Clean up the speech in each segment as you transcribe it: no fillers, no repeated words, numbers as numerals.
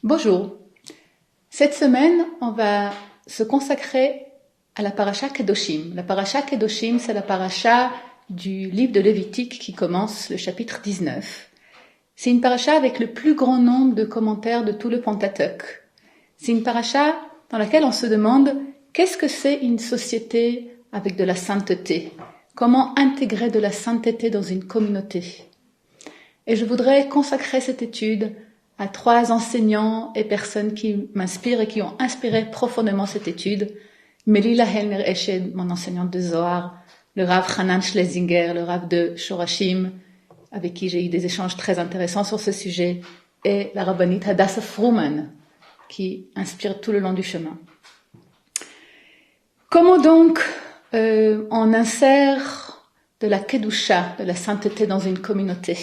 Bonjour. Cette semaine, on va se consacrer à la paracha Kedoshim. La paracha Kedoshim, c'est la paracha du livre de Lévitique qui commence le chapitre 19. C'est une paracha avec le plus grand nombre de commentaires de tout le Pentateuque. C'est une paracha dans laquelle on se demande qu'est-ce que c'est une société avec de la sainteté? Comment intégrer de la sainteté dans une communauté? Et je voudrais consacrer cette étude à 3 enseignants et personnes qui m'inspirent et qui ont inspiré profondément cette étude. Melila Helmer-Eshed, mon enseignante de Zohar, le Rav Hanan Schlesinger, le Rav de Shorashim, avec qui j'ai eu des échanges très intéressants sur ce sujet, et la rabbinite Hadassah Fruman, qui inspire tout le long du chemin. Comment donc on insère de la Kedusha, de la sainteté dans une communauté?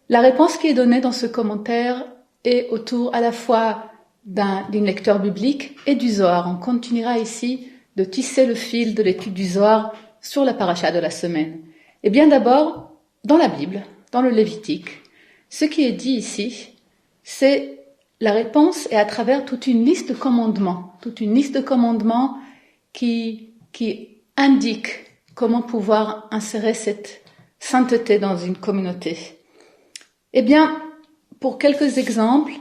La réponse qui est donnée dans ce commentaire est autour à la fois d'une lecture biblique et du Zohar. On continuera ici de tisser le fil de l'étude du Zohar sur la paracha de la semaine. Et bien d'abord, dans la Bible, dans le Lévitique, ce qui est dit ici, c'est la réponse est à travers toute une liste de commandements qui indique comment pouvoir insérer cette sainteté dans une communauté. Eh bien, pour quelques exemples,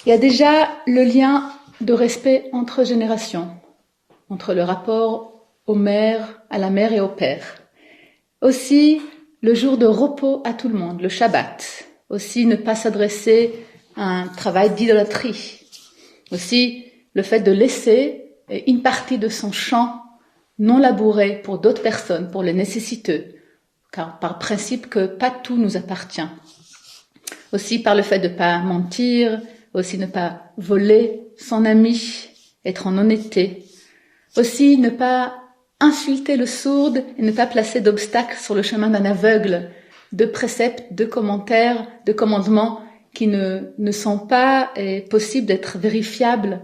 il y a déjà le lien de respect entre générations, entre le rapport à la mère et au père. Aussi, le jour de repos à tout le monde, le Shabbat. Aussi, ne pas s'adresser à un travail d'idolâtrie. Aussi, le fait de laisser une partie de son champ non labouré pour d'autres personnes, pour les nécessiteux, car par principe que pas tout nous appartient. Aussi par le fait de ne pas mentir, aussi ne pas voler son ami, être en honnêteté. Aussi ne pas insulter le sourd et ne pas placer d'obstacles sur le chemin d'un aveugle, de préceptes, de commentaires, de commandements qui ne sont pas possibles d'être vérifiables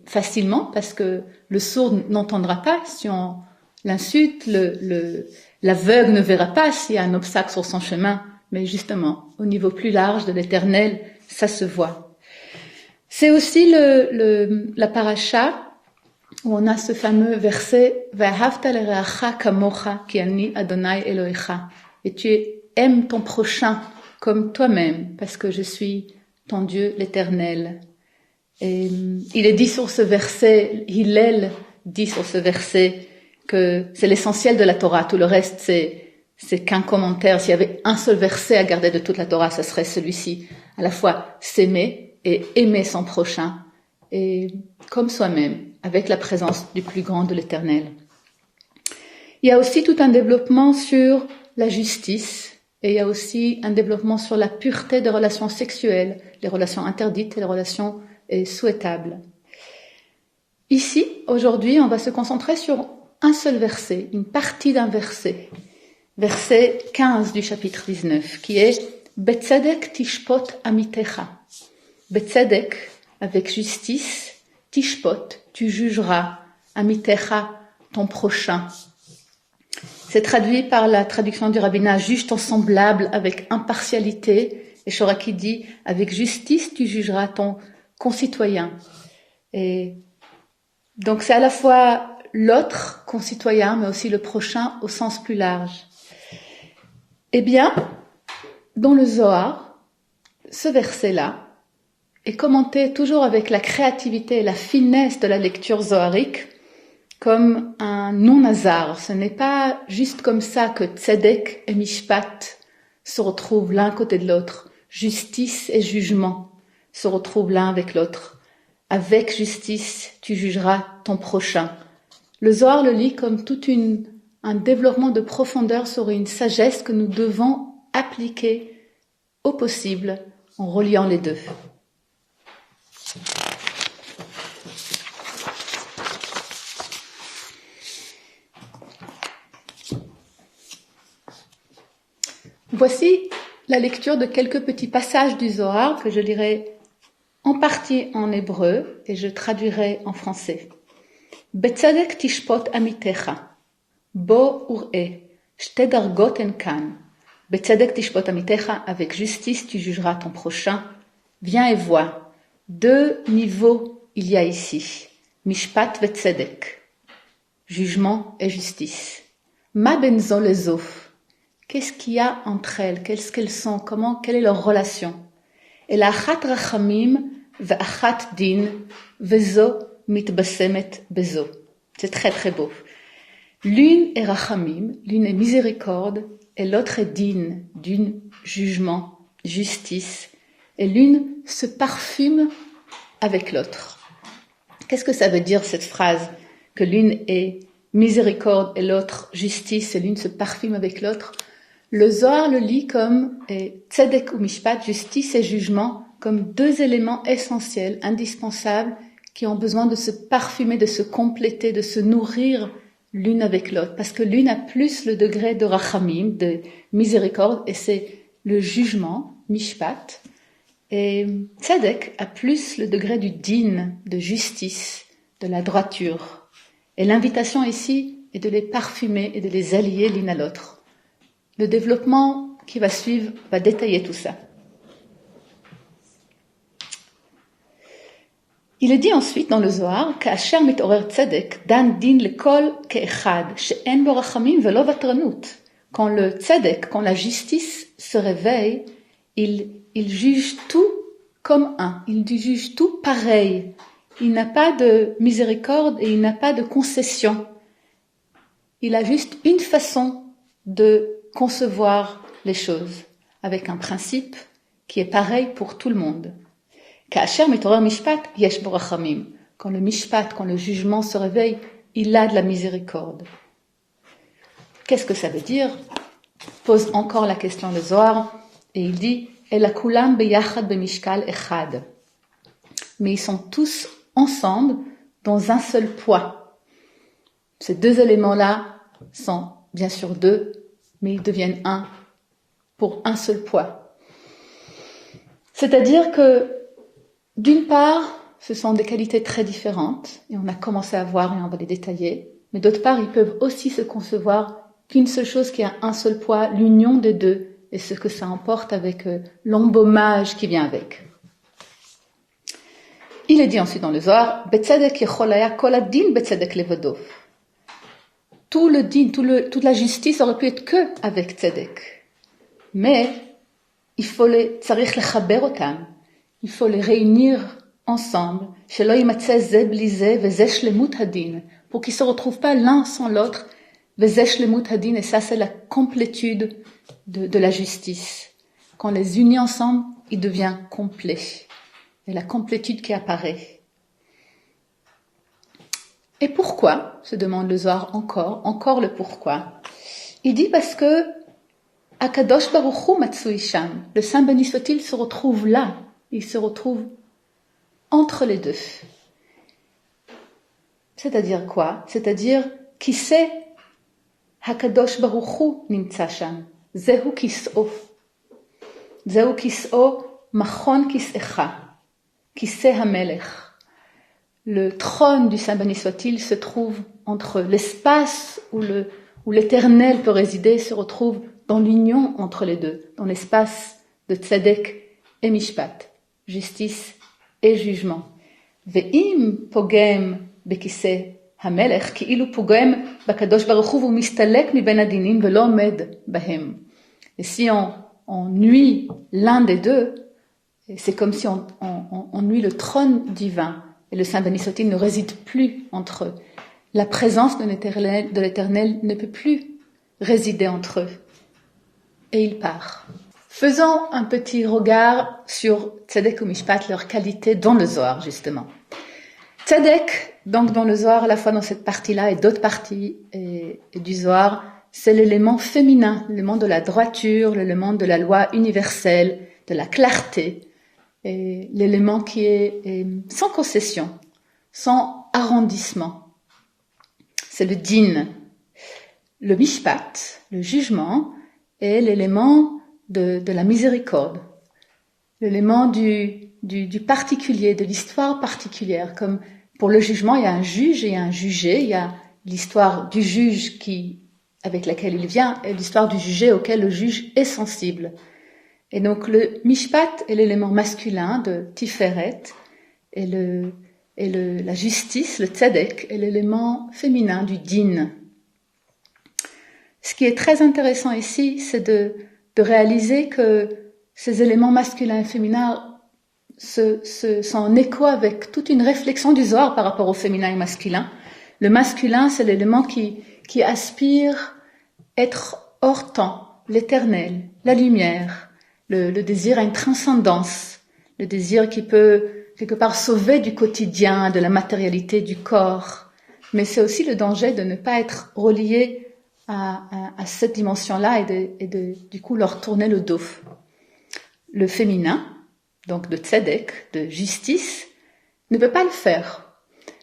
facilement parce que le sourd n'entendra pas si on l'insulte, l'aveugle ne verra pas s'il y a un obstacle sur son chemin. Mais justement, au niveau plus large de l'Éternel, ça se voit. C'est aussi la paracha où on a ce fameux verset Ve'ahavta l'ereacha kamocha ki ani Adonai Elohecha. Et tu aimes ton prochain comme toi-même, parce que je suis ton Dieu l'Éternel. Et il est dit sur ce verset, Hillel dit sur ce verset que c'est l'essentiel de la Torah. Tout le reste, c'est qu'un commentaire. S'il y avait un seul verset à garder de toute la Torah, ça serait celui-ci. À la fois s'aimer et aimer son prochain, et comme soi-même, avec la présence du plus grand de l'Éternel. Il y a aussi tout un développement sur la justice, et il y a aussi un développement sur la pureté des relations sexuelles, les relations interdites et les relations souhaitables. Ici, aujourd'hui, on va se concentrer sur un seul verset, une partie d'un verset. Verset 15 du chapitre 19, qui est Betzedek tishpot amitecha. Betzedek, avec justice, tishpot, tu jugeras, amitecha, ton prochain. C'est traduit par la traduction du rabbinat, juge ton semblable avec impartialité. Et Shoraki dit, avec justice, tu jugeras ton concitoyen. Et donc c'est à la fois l'autre concitoyen, mais aussi le prochain au sens plus large. Eh bien, dans le Zohar, ce verset-là est commenté toujours avec la créativité et la finesse de la lecture zoharique comme un non-hasard. Ce n'est pas juste comme ça que Tzedek et Mishpat se retrouvent l'un côté de l'autre. Justice et jugement se retrouvent l'un avec l'autre. Avec justice, tu jugeras ton prochain. Le Zohar le lit comme tout un développement de profondeur sur une sagesse que nous devons appliquer au possible en reliant les deux. Voici la lecture de quelques petits passages du Zohar que je lirai en partie en hébreu et je traduirai en français. Betzedek tishpot amitecha, bo ur'e, shte dargot en kan, Betzedek tishpot amitecha, avec justice tu jugeras ton prochain. Viens et vois. 2 niveaux il y a ici. Mishpat vetzedek. Jugement et justice. Ma benzo lezo. Qu'est-ce qu'il y a entre elles? Qu'est-ce qu'elles sont? Quelle est leur relation? El achat rachamim ve'achat din vezo mitbasemet bezo. C'est très très beau. L'une est rachamim, l'une est miséricorde, et l'autre est din, d'une jugement, justice, et l'une se parfume avec l'autre. Qu'est-ce que ça veut dire cette phrase? Que l'une est miséricorde et l'autre justice, et l'une se parfume avec l'autre. Le Zohar le lit comme tzedek ou mishpat, justice et jugement, comme 2 éléments essentiels, indispensables, qui ont besoin de se parfumer, de se compléter, de se nourrir l'une avec l'autre. Parce que l'une a plus le degré de rachamim, de miséricorde, et c'est le jugement, mishpat. Et tzedek a plus le degré du din, de justice, de la droiture. Et l'invitation ici est de les parfumer et de les allier l'une à l'autre. Le développement qui va suivre va détailler tout ça. Il est dit ensuite dans le Zohar qu'Asher mitorer tzedek dan din lekol ke'echad she'en bo rachamim velo vatranut. Quand le tzedek, quand la justice se réveille, il juge tout comme un. Il juge tout pareil. Il n'a pas de miséricorde et il n'a pas de concession. Il a juste une façon de concevoir les choses, avec un principe qui est pareil pour tout le monde. Ka'asher mitorer mishpat yesh bo rachamim. Quand le mishpat, quand le jugement se réveille, il a de la miséricorde. Qu'est-ce que ça veut dire? Pose encore la question le Zohar, et il dit Ela kulam beyachad bemishkal echad. Mais ils sont tous ensemble dans un seul poids. Ces 2 éléments-là sont bien sûr 2, mais ils deviennent un pour un seul poids. C'est-à-dire que, d'une part, ce sont des qualités très différentes, et on a commencé à voir et on va les détailler, mais d'autre part, ils peuvent aussi se concevoir qu'une seule chose qui a un seul poids, l'union des 2, et ce que ça emporte avec l'embaumage qui vient avec. Il est dit ensuite dans le Zohar, Betzedek yechol haya kol hadin betzedek levado. Tout le din, toute la justice aurait pu être que avec tzedek. Mais il faut tzarich lechaber otam. Il faut les réunir ensemble. Shelo yimatzeh ze bli ze veze shlemut hadin. Pour qu'ils se retrouvent pas l'un sans l'autre. Veze shlemut hadin. Et ça, c'est la complétude de la justice. Quand on les unit ensemble, il devient complet. Et la complétude qui apparaît. Et pourquoi, se demande le Zohar encore le pourquoi. Il dit parce que Akadosh Baruch Hu Matsui Sham, le Saint béni soit-il se retrouve là, il se retrouve entre les 2. C'est-à-dire quoi? C'est-à-dire qui sait Hakadosh Baruch Hu Nimtsa Sham, Zehu Kis'o Machon Kis'echa, Kis'e HaMelech. Le trône du Saint béni soit-il se trouve entre l'espace où l'Éternel peut résider, se retrouve dans l'union entre les 2, dans l'espace de tzedek et mishpat, justice et jugement. Ve'im pogem bekise hamelech ki'ilu pogem bakadosh baruch hu mistalek miben adinim velo omed bahem. Et si on nuit l'un des 2, c'est comme si on nuit le trône divin. Et le Saint béni soit-il ne réside plus entre eux. La présence de l'Éternel ne peut plus résider entre eux. Et il part. Faisons un petit regard sur Tzedek ou Mishpat, leur qualité dans le Zohar, justement. Tzedek, donc dans le Zohar, à la fois dans cette partie-là et d'autres parties et du Zohar, c'est l'élément féminin, l'élément de la droiture, l'élément de la loi universelle, de la clarté, et l'élément qui est sans concession, sans arrondissement. C'est le din. Le mishpat, le jugement, est l'élément de la miséricorde, l'élément du particulier, de l'histoire particulière. Comme pour le jugement, il y a un juge et un jugé, il y a l'histoire du juge qui avec laquelle il vient est l'histoire du jugé auquel le juge est sensible. Et donc le mishpat est l'élément masculin de Tiferet et la justice, le tzedek, est l'élément féminin du din. Ce qui est très intéressant ici, c'est de réaliser que ces éléments masculins et féminins sont en écho avec toute une réflexion du Zohar par rapport au féminin et masculin. Le masculin, c'est l'élément qui aspire être hors temps, l'éternel, la lumière, le désir à une transcendance, le désir qui peut quelque part sauver du quotidien, de la matérialité du corps. Mais c'est aussi le danger de ne pas être relié à cette dimension-là et du coup leur tourner le dos. Le féminin, donc de tzedek, de justice, ne peut pas le faire.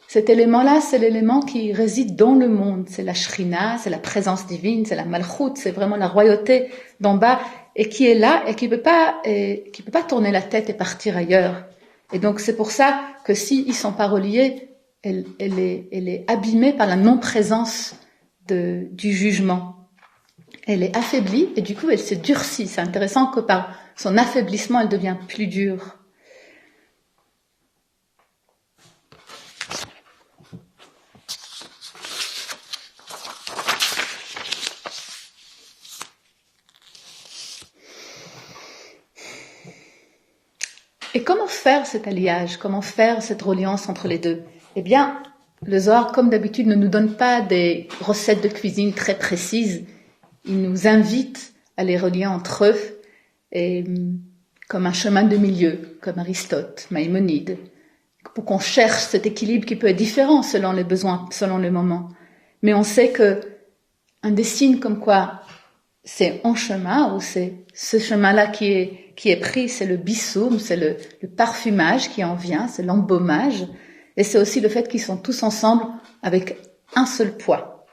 Cet élément-là, c'est l'élément qui réside dans le monde. C'est la shrina, c'est la présence divine, c'est la malchut, c'est vraiment la royauté d'en bas et qui est là et qui peut pas tourner la tête et partir ailleurs. Et donc c'est pour ça que s'ils sont pas reliés, elle est abîmée par la non-présence du jugement. Elle est affaiblie et du coup elle se durcit. C'est intéressant que par son affaiblissement, elle devient plus dure. Et comment faire cet alliage? Comment faire cette reliance entre les deux? Eh bien, le Zohar, comme d'habitude, ne nous donne pas des recettes de cuisine très précises. Il nous invite à les relier entre eux, et, comme un chemin de milieu, comme Aristote, Maïmonide, pour qu'on cherche cet équilibre qui peut être différent selon les besoins, selon le moment. Mais on sait que un des signes comme quoi c'est en chemin, ou c'est ce chemin-là qui est pris, c'est le bissoum, c'est le parfumage qui en vient, c'est l'embaumage, et c'est aussi le fait qu'ils sont tous ensemble avec un seul poids,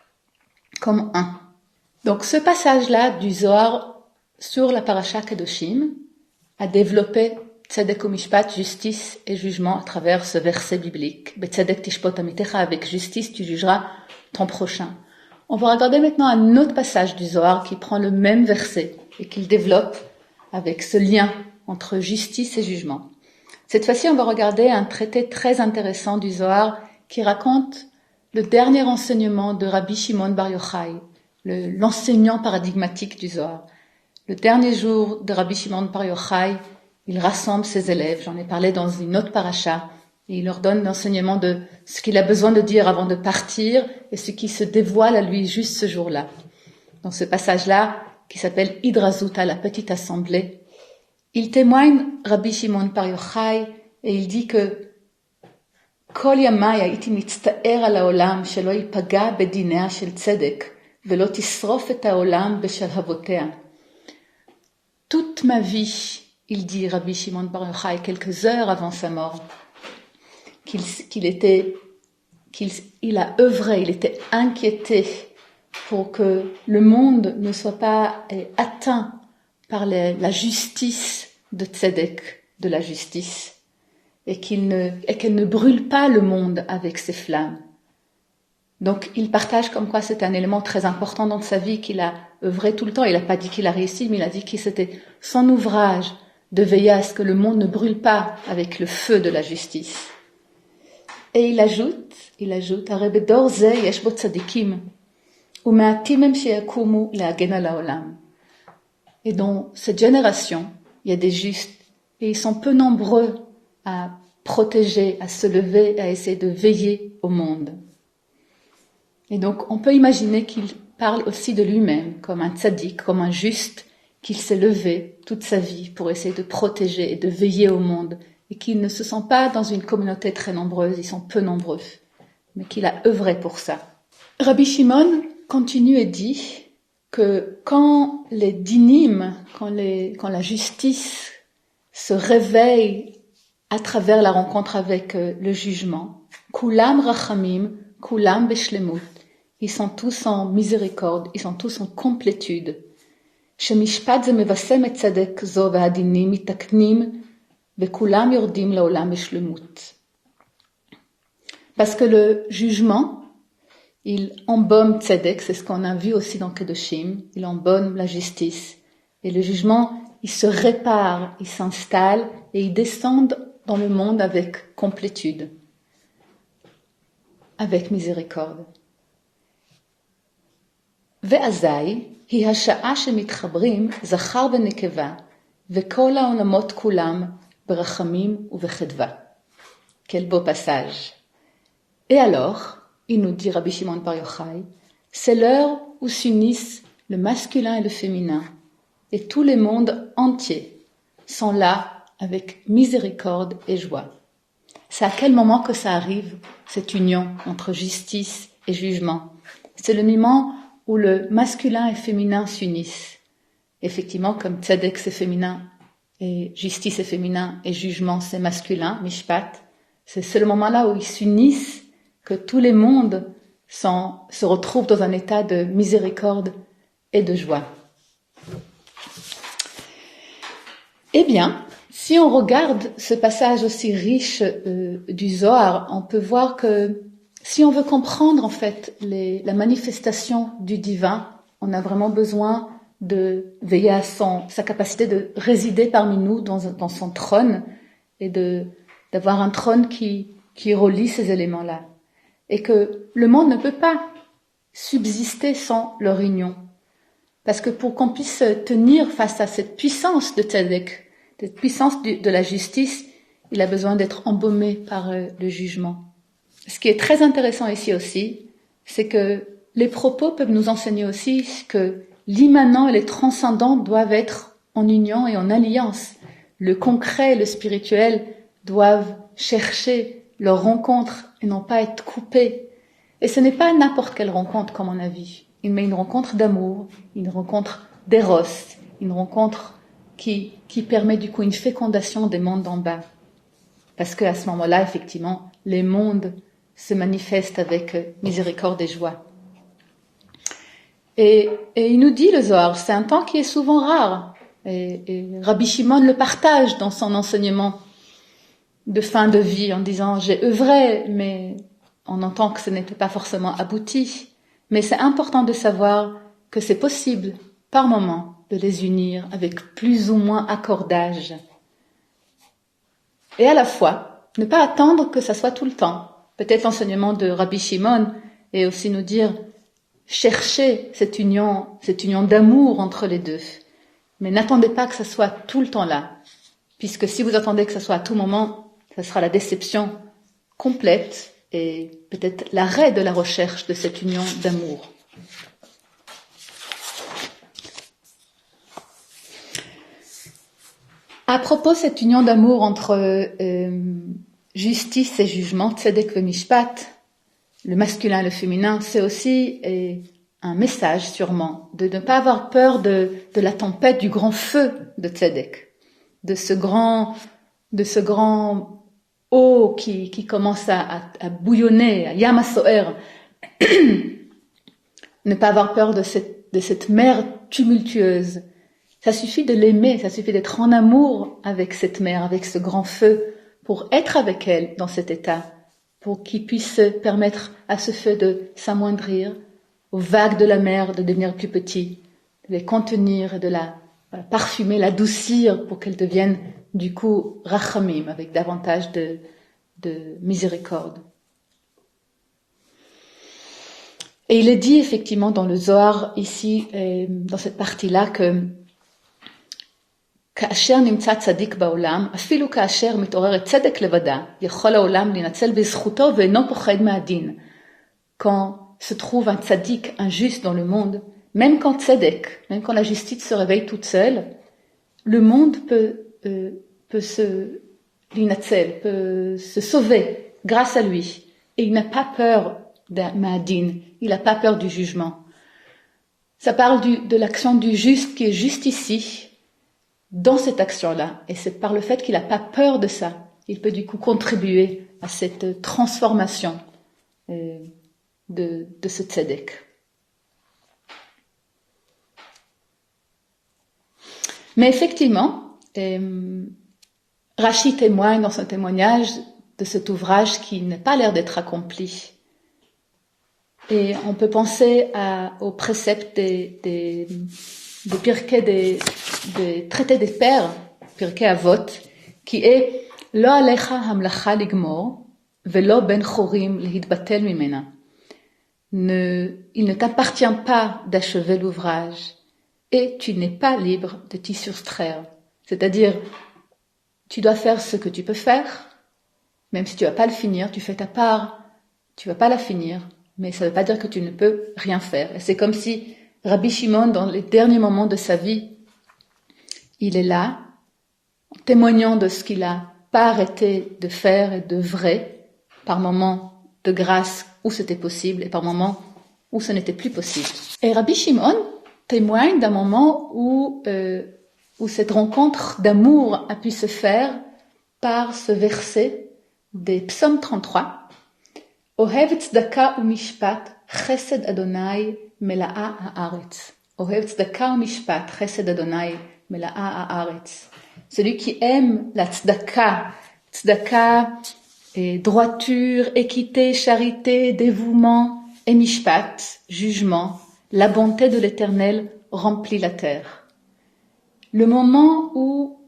comme un. Donc ce passage-là du Zohar sur la paracha Kedoshim a développé tzedek umishpat, justice et jugement à travers ce verset biblique. Betzedek tishpot amitecha, avec justice tu jugeras ton prochain. On va regarder maintenant un autre passage du Zohar qui prend le même verset et qu'il développe avec ce lien entre justice et jugement. Cette fois-ci, on va regarder un traité très intéressant du Zohar qui raconte le dernier enseignement de Rabbi Shimon Bar Yochai, l'enseignant paradigmatique du Zohar. Le dernier jour de Rabbi Shimon Bar Yochai, il rassemble ses élèves, j'en ai parlé dans une autre paracha, et il leur donne l'enseignement de ce qu'il a besoin de dire avant de partir et ce qui se dévoile à lui juste ce jour-là. Dans ce passage-là, qui s'appelle Hidrazuta, la petite assemblée, il témoigne Rabbi Shimon Bar Yochai et il dit que Kol yamai hayiti mitzta'er al haolam shelo yipaga bedinea shel tzedek velo tisrof et haolam beshalhavotea. Toute ma vie, il dit Rabbi Shimon Bar Yochai quelques heures avant sa mort, il a œuvré, il était inquiété pour que le monde ne soit pas atteint par la justice de tzedek, de la justice, et qu'elle ne brûle pas le monde avec ses flammes. Donc il partage comme quoi c'est un élément très important dans sa vie, qu'il a œuvré tout le temps. Il n'a pas dit qu'il a réussi, mais il a dit que c'était son ouvrage de veiller à ce que le monde ne brûle pas avec le feu de la justice. Et il ajoute, Arebe dor ze yesh bo tzadikim, u'ma'atim hem sheyakumu le'agen al ha'olam. Et dans cette génération, il y a des justes, et ils sont peu nombreux à protéger, à se lever, à essayer de veiller au monde. Et donc, on peut imaginer qu'il parle aussi de lui-même, comme un tzaddik, comme un juste, qu'il s'est levé toute sa vie pour essayer de protéger et de veiller au monde, et qu'ils ne se sont pas dans une communauté très nombreuse, ils sont peu nombreux, mais qu'il a œuvré pour ça. Rabbi Shimon continue et dit que quand les dinim, quand la justice se réveille à travers la rencontre avec le jugement, kulam rachamim, kulam beshlemut, ils sont tous en miséricorde, ils sont tous en complétude. Shemishpat ze mevasem et tzedek zo v'hadinim mitaknim v'kulam yordim laolam beshlemut. Parce que le jugement, il embaume tzedek, c'est ce qu'on a vu aussi dans Kedoshim, il embaume la justice. Et le jugement, il se répare, il s'installe et il descend dans le monde avec complétude, avec miséricorde. ואזי היא השעה שמתחברים זכר ונקבה וכל העולמות כולם ברחמים ובחדווה. Quel beau passage. Et alors, il nous dit Rabbi Shimon Bar Yochai, c'est l'heure où s'unissent le masculin et le féminin, et tous les mondes entiers sont là avec miséricorde et joie. C'est à quel moment que ça arrive, cette union entre justice et jugement? C'est le moment où le masculin et féminin s'unissent. Effectivement, comme tzedek c'est féminin, et justice est féminin, et jugement c'est masculin, mishpat, c'est ce moment-là où ils s'unissent que tous les mondes se retrouvent dans un état de miséricorde et de joie. Eh bien, si on regarde ce passage aussi riche du Zohar, on peut voir que si on veut comprendre en fait la manifestation du divin, on a vraiment besoin de veiller à sa capacité de résider parmi nous dans son trône et d'avoir un trône qui relie ces éléments-là. Et que le monde ne peut pas subsister sans leur union. Parce que pour qu'on puisse tenir face à cette puissance de tzedek, cette puissance de la justice, il a besoin d'être embaumé par le jugement. Ce qui est très intéressant ici aussi, c'est que les propos peuvent nous enseigner aussi que l'immanent et les transcendants doivent être en union et en alliance. Le concret et le spirituel doivent chercher leur rencontre et non pas être coupés. Et ce n'est pas n'importe quelle rencontre comme on a vu, mais une rencontre d'amour, une rencontre d'éros, une rencontre qui permet du coup une fécondation des mondes d'en bas. Parce qu'à ce moment-là, effectivement, les mondes se manifestent avec miséricorde et joie. Et il nous dit le Zohar, c'est un temps qui est souvent rare. Et Rabbi Shimon le partage dans son enseignement de fin de vie en disant j'ai œuvré, mais on entend que ce n'était pas forcément abouti. Mais c'est important de savoir que c'est possible, par moment, de les unir avec plus ou moins accordage. Et à la fois, ne pas attendre que ça soit tout le temps. Peut-être l'enseignement de Rabbi Shimon et aussi nous dire chercher cette union d'amour entre les deux. Mais n'attendez pas que ça soit tout le temps là. Puisque si vous attendez que ça soit à tout moment, ça sera la déception complète et peut-être l'arrêt de la recherche de cette union d'amour. À propos de cette union d'amour entre justice et jugement, tzedek ve mishpat, le masculin et le féminin, c'est aussi un message sûrement de ne pas avoir peur de la tempête, du grand feu de tzedek, de ce grand eau qui commence à bouillonner, à yam hasoher. Ne pas avoir peur de cette mer tumultueuse. Ça suffit de l'aimer, ça suffit d'être en amour avec cette mer, avec ce grand feu, pour être avec elle dans cet état, pour qu'il puisse permettre à ce feu de s'amoindrir, aux vagues de la mer de devenir plus petit, de les contenir et de la parfumer, l'adoucir pour qu'elle devienne du coup rachamim, avec davantage de miséricorde. Et il est dit effectivement dans le Zohar ici, dans cette partie-là, que כאשר נמצא צדיק בעולם, אפילו כאשר מתעוררת צדק לבדה, יכול העולם להינצל בזכותו ואינו פוחד מהדין. Quand se trouve un tzaddik, un juste dans le monde, même quand tzedek, même quand la justice se réveille toute seule, le monde peut se sauver grâce à lui. Et il n'a pas peur d'Madin, il n'a pas peur du jugement. Ça parle de l'action du juste qui est juste ici, dans cette action-là. Et c'est par le fait qu'il n'a pas peur de ça, il peut du coup contribuer à cette transformation de ce tzedek. Mais effectivement, Rashi témoigne dans son témoignage de cet ouvrage qui n'a pas l'air d'être accompli. Et on peut penser au précepte des Pirkei, des traités des pères, Pirkei Avot, qui est Lo alecha hamlacha ligmor, velo ben chorim lihitbatel mimena. Il ne t'appartient pas d'achever l'ouvrage et tu n'es pas libre de t'y soustraire. C'est-à-dire, tu dois faire ce que tu peux faire, même si tu vas pas le finir, tu fais ta part, tu vas pas la finir, mais ça veut pas dire que tu ne peux rien faire. Et c'est comme si Rabbi Shimon, dans les derniers moments de sa vie, il est là, en témoignant de ce qu'il a pas arrêté de faire et de vrai, par moments de grâce où c'était possible et par moments où ce n'était plus possible. Et Rabbi Shimon témoigne d'un moment où cette rencontre d'amour a pu se faire par ce verset des Psaumes 33. Ohev tzedaka umishpat chesed Adonai mela'a haaretz. Ohev tzedaka umishpat chesed Adonai mela'a haaretz. Celui qui aime la tzedaka, et droiture, équité, charité, dévouement et mishpat, jugement, la bonté de l'Éternel remplit la terre. Le moment où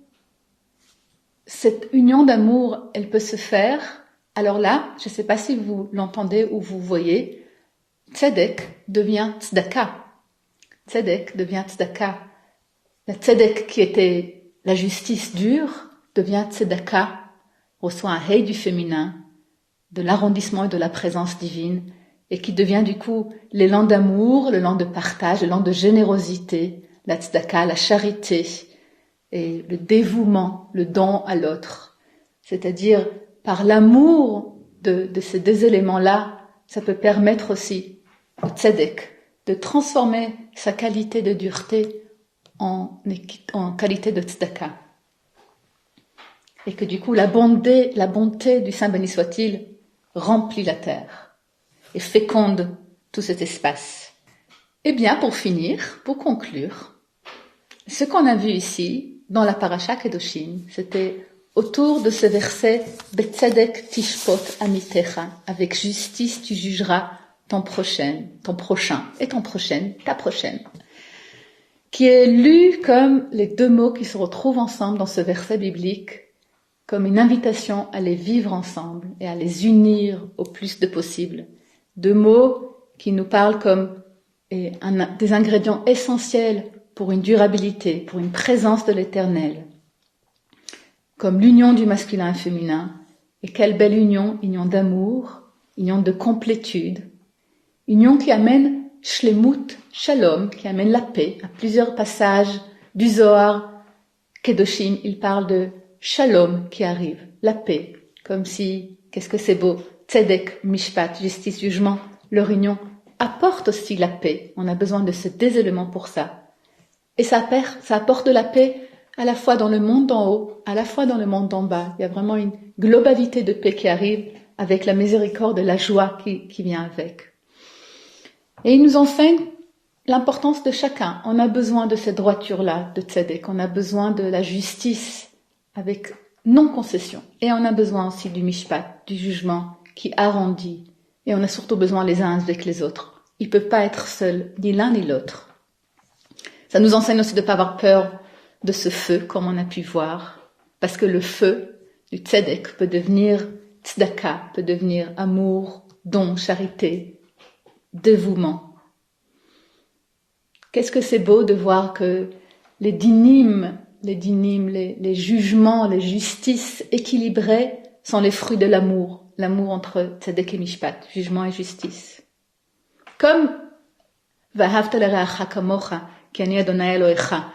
cette union d'amour, elle peut se faire, alors là, je ne sais pas si vous l'entendez ou vous voyez, tzedek devient tzedaka. Tzedek devient tzedaka. La tzedek qui était la justice dure devient tzedaka, reçoit un hey du féminin, de l'arrondissement et de la présence divine, et qui devient du coup l'élan d'amour, l'élan de partage, l'élan de générosité, la tzedaka, la charité, et le dévouement, le don à l'autre. C'est-à-dire, par l'amour de ces deux éléments-là, ça peut permettre aussi au tzedek de transformer sa qualité de dureté en qualité de tzedaka. Et que du coup, la bonté du Saint béni soit-il remplit la terre et féconde tout cet espace. Eh bien, pour finir, pour conclure, ce qu'on a vu ici, dans la Parasha Kedoshim, c'était autour de ce verset « Betzedek tishpot amitecha » avec justice tu jugeras ton prochain, et ton prochaine, ta prochaine, qui est lu comme les deux mots qui se retrouvent ensemble dans ce verset biblique, comme une invitation à les vivre ensemble et à les unir au plus de possible. Deux mots qui nous parlent comme des ingrédients essentiels pour une durabilité, pour une présence de l'Éternel, comme l'union du masculin et féminin. Et quelle belle union d'amour, union de complétude, union qui amène shlemut, shalom, qui amène la paix. À plusieurs passages du Zohar, Kedoshim, il parle de shalom qui arrive, la paix, comme si, qu'est-ce que c'est beau, tzedek, mishpat, justice, jugement, leur union apporte aussi la paix. On a besoin de ces deux éléments pour ça. Et ça apporte de la paix à la fois dans le monde d'en haut, à la fois dans le monde d'en bas. Il y a vraiment une globalité de paix qui arrive avec la miséricorde et la joie qui vient avec. Et il nous enseigne l'importance de chacun. On a besoin de cette droiture-là, de tzedek. On a besoin de la justice avec non-concession. Et on a besoin aussi du mishpat, du jugement qui arrondit. Et on a surtout besoin les uns avec les autres. Ils ne peuvent pas être seuls, ni l'un ni l'autre. Ça nous enseigne aussi de ne pas avoir peur de ce feu, comme on a pu voir. Parce que le feu du tzedek peut devenir tzedaka, peut devenir amour, don, charité, dévouement. Qu'est-ce que c'est beau de voir que les dynimes, les jugements, les justices équilibrées sont les fruits de l'amour entre tzedek et mishpat, jugement et justice. Comme Vahavta l'ereacha kamocha, ki ani Adonai Elohecha,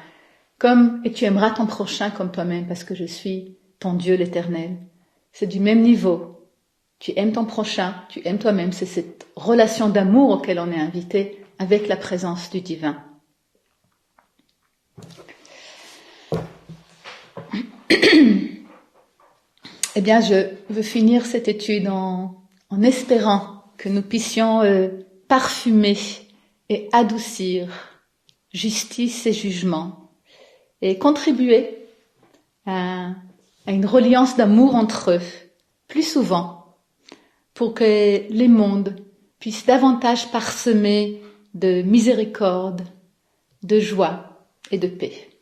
comme et tu aimeras ton prochain comme toi-même parce que je suis ton Dieu l'Éternel. C'est du même niveau. Tu aimes ton prochain, tu aimes toi-même. C'est cette relation d'amour auquel on est invité avec la présence du divin. Eh bien, je veux finir cette étude en espérant que nous puissions parfumer et adoucir justice et jugement et contribuer à une reliance d'amour entre eux plus souvent pour que les mondes puisse davantage parsemer de miséricorde, de joie et de paix.